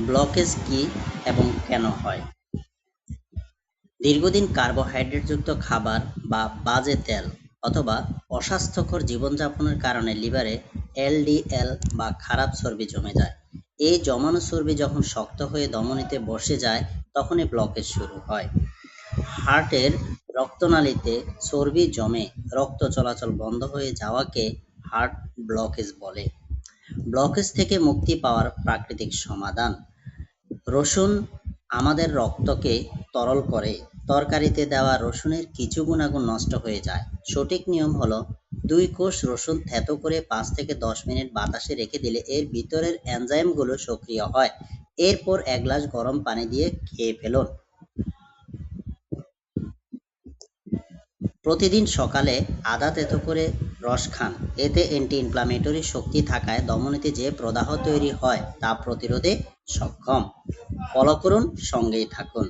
Blockage কি এবং কেন হয়? দীর্ঘদিন কার্বোহাইড্রেটযুক্ত খাবার বা বাজে তেল অথবা অস্বাস্থ্যকর জীবনযাপনের কারণে লিভারে এলডিএল বা খারাপ চর্বি জমে যায়। এই জমানো চর্বি যখন শক্ত হয়ে ধমনীতে বসে যায় তখনই ব্লকেজ শুরু হয়। হার্টের রক্তনালীতে চর্বি জমে রক্ত চলাচল বন্ধ হয়ে যাওয়াকে হার্ট ব্লকেজ বলে। ব্লকেজ থেকে মুক্তি পাওয়ার প্রাকৃতিক সমাধান: রসুন আমাদের রক্তকে তরল করে। তরকারিতে দেওয়া রসুনের কিছু গুণাগুণ নষ্ট হয়ে যায়। সঠিক নিয়ম হলো 2 কোষ রসুন থেতো করে 5 থেকে 10 মিনিট বাতাসে রেখে দিলে এর ভিতরের এনজাইমগুলো সক্রিয় হয়। এরপর 1 গ্লাস গরম পানি দিয়ে খেয়ে ফেলুন। প্রতিদিন সকালে আদা থেতো করে রস খান। এতে অ্যান্টি ইনফ্লামেটরি শক্তি থাকায় ধমনীতে যে প্রদাহ তৈরি হয় তা প্রতিরোধে সক্ষম। ফলো করুন, সঙ্গেই থাকুন।